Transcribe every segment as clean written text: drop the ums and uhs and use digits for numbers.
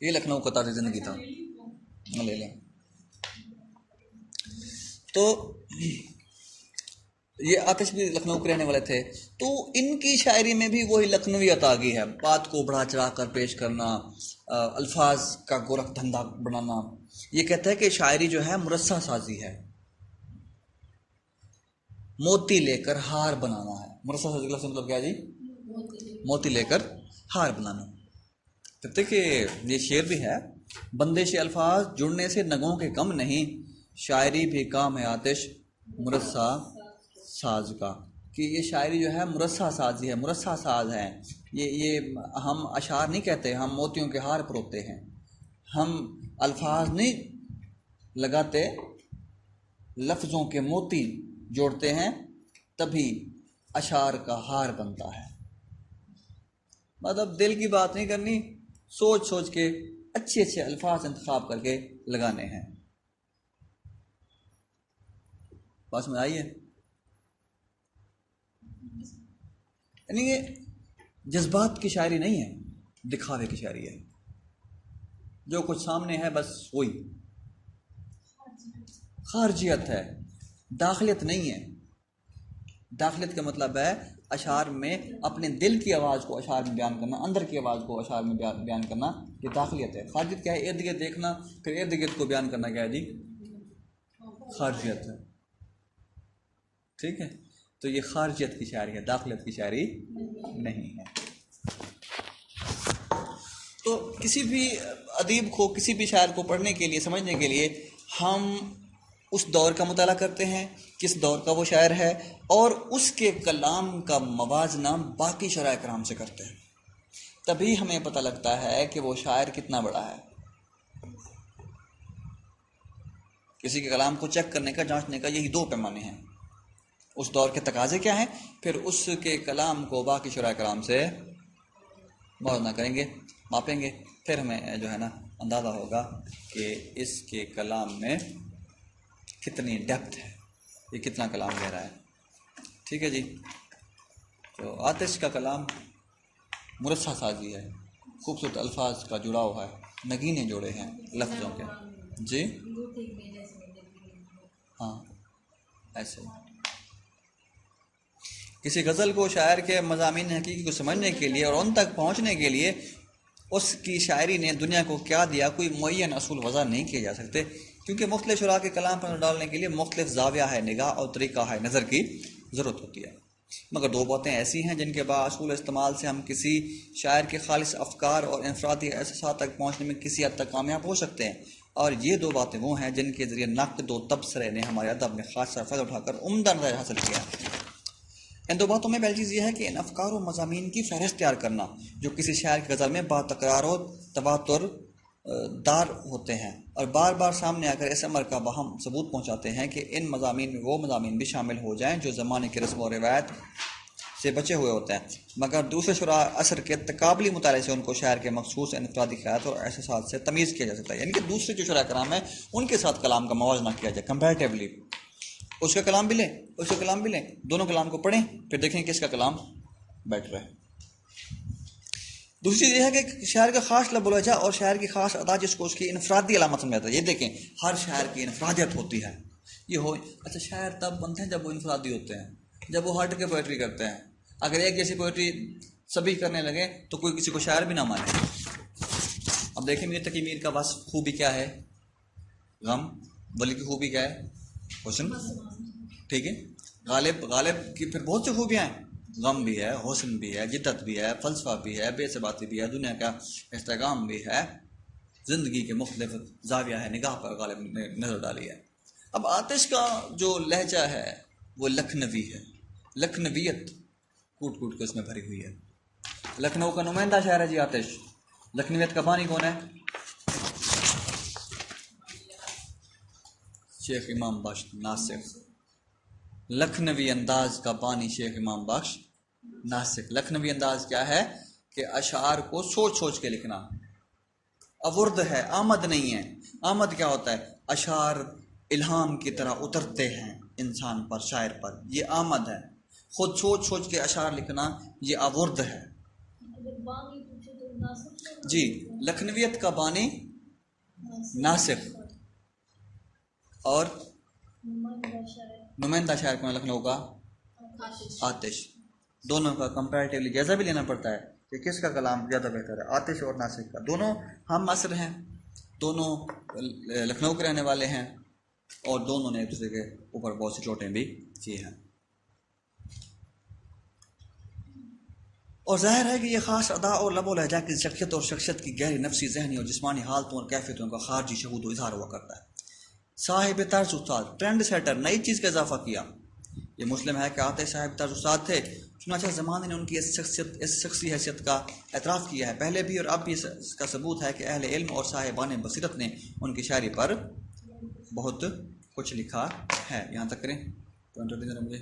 یہ لکھنؤ کا طرز زندگی تھا. لے لیں. تو یہ آتش بھی لکھنؤ کے رہنے والے تھے. تو ان کی شاعری میں بھی وہی لکھنویت آ گئی ہے. بات کو بڑھا چڑھا کر پیش کرنا، الفاظ کا گورکھ دھندا بنانا. یہ کہتا ہے کہ شاعری جو ہے مرصع سازی ہے، موتی لے کر ہار بنانا ہے. مرصع سازی کا لفظ مطلب کیا جی؟ موتی لے کر ہار بنانا. کہتے کہ یہ شعر بھی ہے، بندش الفاظ جڑنے سے نگوں کے کم نہیں، شاعری بھی کام ہے آتش مرصع ساز کا. کہ یہ شاعری جو ہے مرصع سازی ہے، مرصع ساز ہے. یہ ہم اشعار نہیں کہتے، ہم موتیوں کے ہار پروتے ہیں. ہم الفاظ نہیں لگاتے، لفظوں کے موتی جوڑتے ہیں، تبھی اشعار کا ہار بنتا ہے. مطلب دل کی بات نہیں کرنی، سوچ سوچ کے اچھے اچھے الفاظ انتخاب کر کے لگانے ہیں. بات میں آئی ہے؟ یعنی یہ جذبات کی شاعری نہیں ہے، دکھاوے کی شاعری ہے. جو کچھ سامنے ہے بس وہی. خارجیت ہے، داخلیت نہیں ہے. داخلیت کا مطلب ہے اشعار میں اپنے دل کی آواز کو اشعار میں بیان کرنا، اندر کی آواز کو اشعار میں بیان کرنا. یہ داخلیت ہے. خارجیت کیا ہے؟ ارد گرد دیکھنا پھر ارد گرد کو بیان کرنا. کیا ہے جی؟ خارجیت ہے. ٹھیک ہے. تو یہ خارجیت کی شاعری ہے، داخلیت کی شاعری نہیں ہے. تو کسی بھی ادیب کو، کسی بھی شاعر کو پڑھنے کے لیے، سمجھنے کے لیے ہم اس دور کا مطالعہ کرتے ہیں، کس دور کا وہ شاعر ہے، اور اس کے کلام کا موازنہ باقی شاعراء کرام سے کرتے ہیں. تبھی ہمیں پتہ لگتا ہے کہ وہ شاعر کتنا بڑا ہے. کسی کے کلام کو چیک کرنے کا، جانچنے کا یہی دو پیمانے ہیں. اس دور کے تقاضے کیا ہیں، پھر اس کے کلام کو باقی شاعراء کرام سے موازنہ کریں گے، ماپیں گے. پھر ہمیں جو ہے نا اندازہ ہوگا کہ اس کے کلام میں کتنی ڈیپتھ ہے، یہ کتنا کلام گہرا ہے. ٹھیک ہے جی. تو آتش کا کلام مرصع سازی ہے، خوبصورت الفاظ کا جڑاؤ ہے، نگینے جوڑے ہیں لفظوں کے. جی ہاں ایسے. کسی غزل کو شاعر کے مضامین حقیقی کو سمجھنے کے لیے اور ان تک پہنچنے کے لیے اس کی شاعری نے دنیا کو کیا دیا، کوئی معین اصول وضع نہیں کیے جا سکتے، کیونکہ مختلف شعراء کے کلام پر ڈالنے کے لیے مختلف زاویہ ہے نگاہ اور طریقہ ہے نظر کی ضرورت ہوتی ہے. مگر دو باتیں ایسی ہیں جن کے باصول استعمال سے ہم کسی شاعر کے خالص افکار اور انفرادی احساسات تک پہنچنے میں کسی حد تک کامیاب ہو سکتے ہیں. اور یہ دو باتیں وہ ہیں جن کے ذریعے نقد و تبصرے نے ہمارے ادب میں خاصا فائدہ اٹھا کر عمدہ نتائج حاصل کیا. ان دو باتوں میں پہلی چیز یہ ہے کہ ان افکار و مضامین کی فہرست تیار کرنا جو کسی شاعر کی غزل میں با تکرار و تواتر دار ہوتے ہیں، اور بار بار سامنے آ کر اس امر کا باہم ثبوت پہنچاتے ہیں کہ ان مضامین میں وہ مضامین بھی شامل ہو جائیں جو زمانے کی رسم و روایت سے بچے ہوئے ہوتے ہیں، مگر دوسرے شعراء اثر کے تقابلی مطالعے سے ان کو شاعر کے مخصوص انفرادی خیالات اور احساسات سے تمیز کیا جا سکتا ہے. یعنی کہ دوسرے جو شعراء کرام ہیں ان کے ساتھ کلام کا موازنہ کیا جائے کمپیریٹیولی. اس کا کلام بھی لیں، اس کا کلام بھی لیں، دونوں کلام کو پڑھیں، پھر دیکھیں کہ اس کا کلام بیٹر ہے. دوسری چیز یہ ہے کہ شاعر کا خاص لب و لہجہ اور شاعر کی خاص ادا جس کو اس کی انفرادی علامت سمجھاتا ہے. یہ دیکھیں ہر شاعر کی انفرادیت ہوتی ہے. یہ ہو اچھا شاعر تب بنتے ہیں جب وہ انفرادی ہوتے ہیں، جب وہ ہٹ کے پوئٹری کرتے ہیں. اگر ایک جیسی پوئٹری سبھی کرنے لگے تو کوئی کسی کو شاعر بھی نہ مانے. اب دیکھیں میر تقی میر کا وصف خوبی کیا ہے؟ غم. ولی کی خوبی کیا ہے؟ حسن. ٹھیک ہے. غالب کی پھر بہت سی خوبیاں ہیں، غم بھی ہے، حسن بھی ہے، جدت بھی ہے، فلسفہ بھی ہے، بے ثباتی بھی ہے، دنیا کا استحکام بھی ہے، زندگی کے مختلف زاویہ ہے نگاہ پر غالب نے نظر ڈالی ہے. اب آتش کا جو لہجہ ہے وہ لکھنوی ہے. لکھنویت کوٹ کوٹ کے اس میں بھری ہوئی ہے. لکھنؤ کا نمائندہ شاعر ہے جی آتش. لکھنویت کا بانی کون ہے؟ شیخ امام بخش ناسک. لکھنوی انداز کا بانی شیخ امام بخش ناسک. لکھنوی انداز کیا ہے کہ اشعار کو سوچ سوچ کے لکھنا. اورد ہے، آمد نہیں ہے. آمد کیا ہوتا ہے؟ اشعار الہام کی طرح اترتے ہیں انسان پر، شاعر پر. یہ آمد ہے. خود سوچ سوچ کے اشعار لکھنا یہ آورد ہے. جی لکھنویت کا بانی ناسخ اور نمائندہ شاعر کون لکھنؤ کا آتش. دونوں کا کمپیریٹیولی جائزہ بھی لینا پڑتا ہے کہ کس کا کلام زیادہ بہتر ہے، آتش اور ناسک کا. دونوں ہم عصر ہیں، دونوں لکھنؤ کے رہنے والے ہیں اور دونوں نے ایک دوسرے کے اوپر بہت سی چوٹیں بھی کی ہیں. اور ظاہر ہے کہ یہ خاص ادا اور لب و لہجہ کی شخصیت اور شخصیت کی گہری نفسی، ذہنی اور جسمانی حالتوں اور کیفیتوں کا خارجی شہود و اظہار ہوا کرتا ہے. صاحب طرز استاد، ٹرینڈ سیٹر، نئی چیز کا اضافہ کیا. یہ مسلم ہے کہ آتش صاحب طرز استاد تھے، چنانچہ زمانے نے ان کی اس شخصی حیثیت کا اعتراف کیا ہے. پہلے بھی اور اب بھی اس کا ثبوت ہے کہ اہل علم اور صاحبان بصیرت نے ان کی شاعری پر بہت کچھ لکھا ہے. یہاں تک کریں مجھے.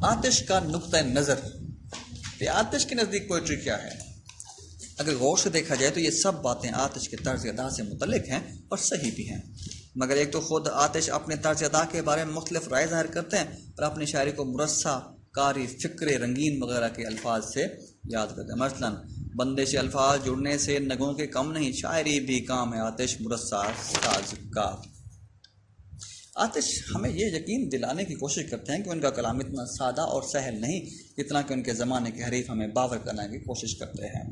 آتش کا نقطہ نظر، یہ آتش کے نزدیک پوئٹری کیا ہے؟ اگر غور سے دیکھا جائے تو یہ سب باتیں آتش کے طرز ادا سے متعلق ہیں اور صحیح بھی ہیں، مگر ایک تو خود آتش اپنے طرز ادا کے بارے میں مختلف رائے ظاہر کرتے ہیں اور اپنی شاعری کو مرصع، کاری، فکر رنگین وغیرہ کے الفاظ سے یاد کرتے ہیں. مثلا بندے سے الفاظ جڑنے سے نگوں کے کم نہیں، شاعری بھی کام ہے آتش مرصع ساز کا. آتش ہمیں یہ یقین دلانے کی کوشش کرتے ہیں کہ ان کا کلام اتنا سادہ اور سہل نہیں جتنا کہ ان کے زمانے کے حریف ہمیں باور کرنے کی کوشش کرتے ہیں.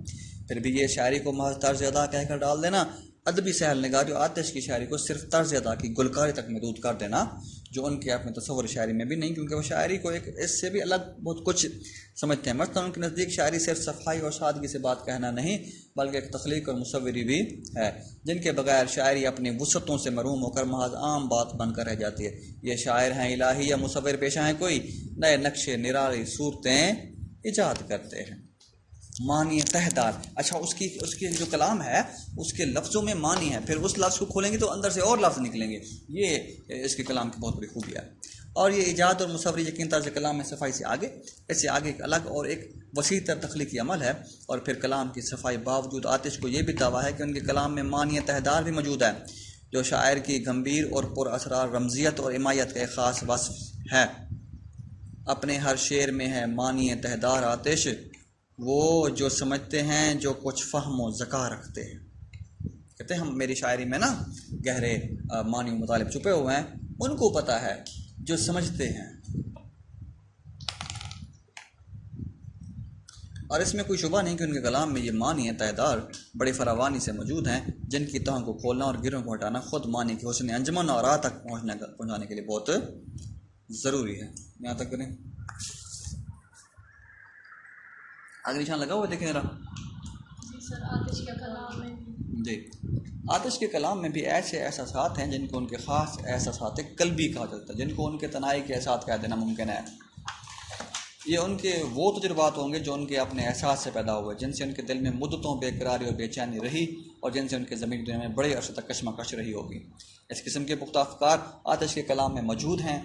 پھر بھی یہ شاعری کو محض طرز ادا کہہ کر ڈال دینا، ادبی سہل نگاری اور آتش کی شاعری کو صرف طرز ادا کی گلکاری تک محدود کر دینا، جو ان کے اپنے تصور شاعری میں بھی نہیں، کیونکہ وہ شاعری کو ایک اس سے بھی الگ بہت کچھ سمجھتے ہیں. مثلا ان کے نزدیک شاعری صرف صفائی اور سادگی سے بات کہنا نہیں بلکہ ایک تخلیق اور مصوری بھی ہے، جن کے بغیر شاعری اپنی وسعتوں سے محروم ہو کر محض عام بات بن کر رہ جاتی ہے. یہ شاعر ہیں الہی یا مصور پیشہ ہیں کوئی، نئے نقشے نرالی صورتیں ایجاد کرتے ہیں. معنی تہدار، اچھا اس کی جو کلام ہے اس کے لفظوں میں معنی ہے، پھر اس لفظ کو کھولیں گے تو اندر سے اور لفظ نکلیں گے. یہ اس کے کلام کی بہت بڑی خوبی ہے. اور یہ ایجاد اور مصوری یقین طرز کلام میں صفائی سے آگے، اس سے آگے ایک الگ اور ایک وسیع تر تخلیقی عمل ہے. اور پھر کلام کی صفائی باوجود آتش کو یہ بھی دعویٰ ہے کہ ان کے کلام میں معنی تہدار بھی موجود ہے، جو شاعر کی گمبھیر اور پر اسرار رمزیت اور امایت کا ایک خاص وصف ہے. اپنے ہر شعر میں ہے معنی تہدار آتش، وہ جو سمجھتے ہیں جو کچھ فہم و ذکا رکھتے ہیں. کہتے ہیں ہم میری شاعری میں نا گہرے معنی و مطالب چھپے ہوئے ہیں، ان کو پتہ ہے جو سمجھتے ہیں. اور اس میں کوئی شبہ نہیں کہ ان کے کلام میں یہ معنی تہدار بڑی فراوانی سے موجود ہیں، جن کی تہوں کو کھولنا اور گروں کو ہٹانا خود معنی کے حسن انجمن اور راہ تک پہنچانے کے لیے بہت ضروری ہے. یہاں تک کریں آگے نشان لگا ہوا دیکھیں ذرا. جی آتش کے کلام میں بھی ایسے احساسات ہیں جن کو ان کے خاص احساسات قلبی کہا جاتا ہے، جن کو ان کے تنہائی کے احساس کہہ دینا ممکن ہے. یہ ان کے وہ تجربات ہوں گے جو ان کے اپنے احساس سے پیدا ہوئے، جن سے ان کے دل میں مدتوں بے قراری اور بے چینی رہی اور جن سے ان کے ضمیر دنیا میں بڑے عرصے تک کشمکش رہی ہوگی. اس قسم کے پختہ افکار آتش کے کلام میں موجود ہیں،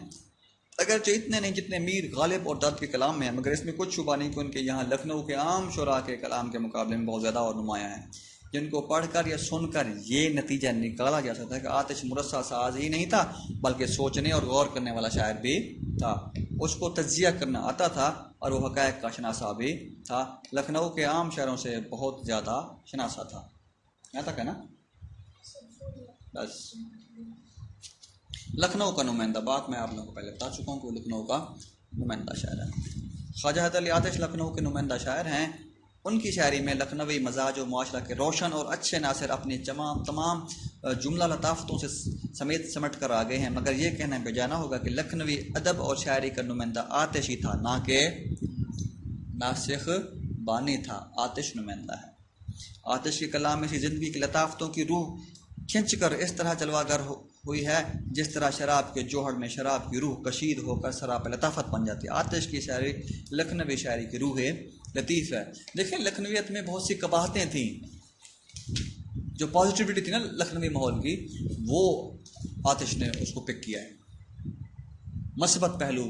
اگرچہ اتنے نہیں جتنے میر غالب اور درد کے کلام میں ہیں، مگر اس میں کچھ شبہ نہیں کہ ان کے یہاں لکھنؤ کے عام شعراء کے کلام کے مقابلے میں بہت زیادہ اور نمایاں ہیں، جن کو پڑھ کر یا سن کر یہ نتیجہ نکالا جا سکتا ہے کہ آتش مرصع ساز ہی نہیں تھا بلکہ سوچنے اور غور کرنے والا شاعر بھی تھا. اس کو تجزیہ کرنا آتا تھا اور وہ حقائق کا شناسا بھی تھا. لکھنؤ کے عام شہروں سے بہت زیادہ شناسا تھا. یہاں تک ہے نا بس. لکھنؤ کا نمائندہ، بات میں آپ لوگوں کو پہلے بتا چکا ہوں کہ وہ لکھنؤ کا نمائندہ شاعر ہے. خواجہ حیدر علی آتش لکھنؤ کے نمائندہ شاعر ہیں. ان کی شاعری میں لکھنوی مزاج و معاشرہ کے روشن اور اچھے ناصر اپنی تمام جملہ لطافتوں سے سمیت سمٹ کر آ گئے ہیں، مگر یہ کہنا بے جانا ہوگا کہ لکھنوی ادب اور شاعری کا نمائندہ آتش ہی تھا، نہ کہ ناسخ بانی تھا. آتش نمائندہ ہے. آتش کے کلام میں سی زندگی کی لطافتوں کی روح کھنچ کر اس طرح جلوہ گر ہوئی ہے جس طرح شراب کے جوہر میں شراب کی روح کشید ہو کر سراپ لطافت بن جاتی ہے. آتش کی شاعری لکھنوی شاعری کی روح لطیف ہے. دیکھیں لکھنویت میں بہت سی قباحتیں تھیں، جو پازیٹیوٹی تھی نا لکھنوی ماحول کی، وہ آتش نے اس کو پک کیا ہے. مثبت پہلو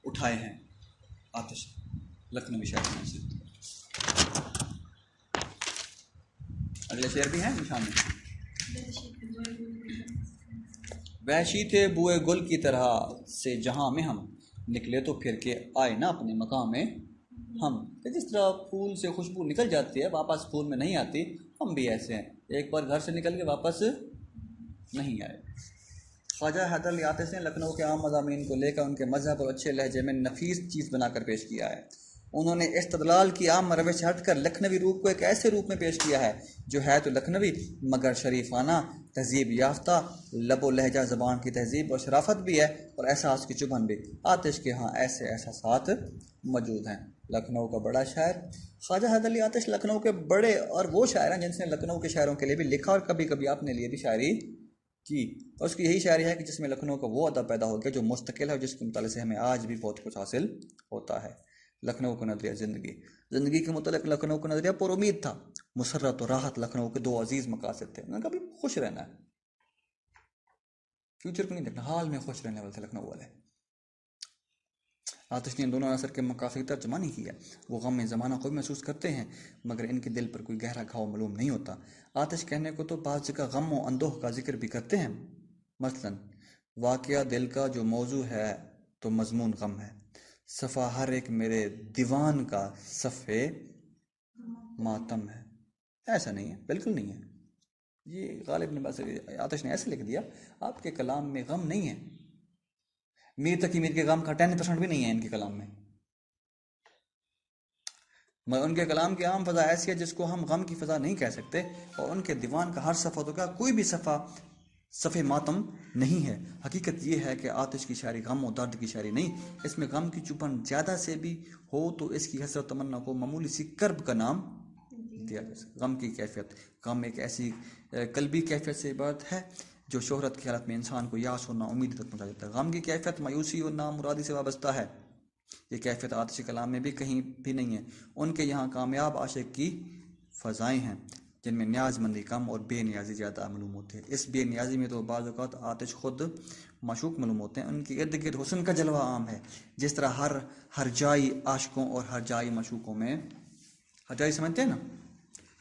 اٹھائے ہیں آتش لکھنوی شاعری میں سے. اگلے شعر بھی ہیں نشان میں. وحشی تھے بوئے گل کی طرح سے جہاں میں ہم، نکلے تو پھر کے آئے نا اپنے مقام میں ہم، کہ جس طرح پھول سے خوشبو نکل جاتی ہے واپس پھول میں نہیں آتی، ہم بھی ایسے ہیں، ایک بار گھر سے نکل کے واپس نہیں آئے۔ خواجہ حیدر علی آتش نے لکھنؤ کے عام مضامین کو لے کر ان کے مذہب اور اچھے لہجے میں نفیس چیز بنا کر پیش کیا ہے۔ انہوں نے استدلال کی عام روش سے ہٹ کر لکھنوی روپ کو ایک ایسے روپ میں پیش کیا ہے جو ہے تو لکھنوی مگر شریفانہ، تہذیب یافتہ، لب و لہجہ زبان کی تہذیب اور شرافت بھی ہے اور احساس کی چبھن بھی۔ آتش کے ہاں ایسے احساسات موجود ہیں۔ لکھنؤ کا بڑا شاعر خواجہ حیدر علی آتش لکھنؤ کے بڑے اور وہ شاعر ہیں جن سے لکھنؤ کے شاعروں کے لیے بھی لکھا اور کبھی کبھی اپنے لیے بھی شاعری کی، اور اس کی یہی شاعری ہے کہ جس میں لکھنؤ کا وہ ادب پیدا ہو گیا جو مستقل ہے اور جس کے مطالعے سے ہمیں آج بھی بہت کچھ حاصل ہوتا ہے۔ لکھنؤ کا نظریہ زندگی کے متعلق لکھنؤ کا نظریہ پر امید تھا۔ مسرت و راحت لکھنؤ کے دو عزیز مقاصد تھے۔ انہوں نے کبھی خوش رہنا ہے، فیوچر کو نہیں دیکھنا، حال میں خوش رہنے والے تھے لکھنؤ والے۔ آتش نے ان دونوں عناصر کے مقاصد کی ترجمہ نہیں کیا۔ وہ غم میں زمانہ کو بھی محسوس کرتے ہیں مگر ان کے دل پر کوئی گہرا گھاؤ معلوم نہیں ہوتا۔ آتش کہنے کو تو بعض جگہ غم و اندوہ کا ذکر بھی کرتے ہیں، مثلاً واقعہ دل کا جو موضوع ہے تو مضمون غم ہے، صفحہ ہر ایک میرے دیوان کا صفحے ماتم ہے۔ ایسا نہیں ہے، بالکل نہیں ہے، یہ غالب نے بس آتش نے ایسے لکھ دیا۔ آپ کے کلام میں غم نہیں ہے، میر تقی میر کے غم کا 10% بھی نہیں ہے ان کے کلام میں، مگر ان کے کلام کی عام فضا ایسی ہے جس کو ہم غم کی فضا نہیں کہہ سکتے، اور ان کے دیوان کا ہر صفحہ تو کیا کوئی بھی صفحہ ماتم نہیں ہے۔ حقیقت یہ ہے کہ آتش کی شاعری غم و درد کی شاعری نہیں، اس میں غم کی چبھن زیادہ سے بھی ہو تو اس کی حسرت تمنا کو معمولی سی کرب کا نام دیا جا سکتا۔ غم کی کیفیت، غم ایک ایسی قلبی کیفیت سے عبارت ہے جو شہرت کی حالت میں انسان کو یاس اور نا امیدی تک پہنچا دیتا ہے۔ غم کی کیفیت مایوسی اور نامرادی سے وابستہ ہے۔ یہ کیفیت آتشی کلام میں بھی کہیں بھی نہیں ہے۔ ان کے یہاں کامیاب عاشق کی فضائیں ہیں جن میں نیاز مندی کم اور بے نیازی زیادہ معلوم ہوتی ہے۔ اس بے نیازی میں تو بعض اوقات آتش خود معشوق معلوم ہوتے ہیں۔ ان کے ارد گرد حسن کا جلوہ عام ہے، جس طرح ہر جائی عاشقوں اور ہر جائی معشوقوں میں، ہر جائی سمجھتے ہیں نا،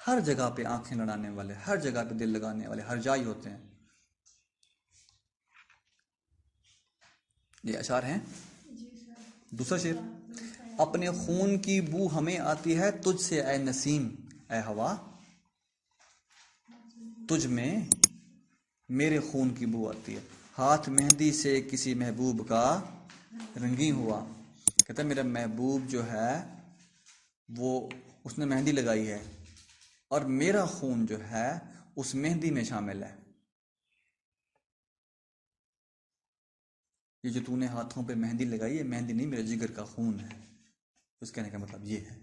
ہر جگہ پہ آنکھیں لڑانے والے، ہر جگہ پہ دل لگانے والے ہر جائی ہوتے ہیں۔ یہ اشعار ہیں۔ دوسرا شعر، اپنے خون کی بو ہمیں آتی ہے تجھ سے اے نسیم اے ہوا، تجھ میں میرے خون کی بو آتی ہے، ہاتھ مہندی سے کسی محبوب کا رنگیں ہوا۔ کہتا ہے میرا محبوب جو ہے وہ اس نے مہندی لگائی ہے اور میرا خون جو ہے اس مہندی میں شامل ہے۔ یہ جو تو نے ہاتھوں پہ مہندی لگائی ہے، مہندی نہیں، میرے جگر کا خون ہے۔ اس کہنے کا مطلب یہ ہے۔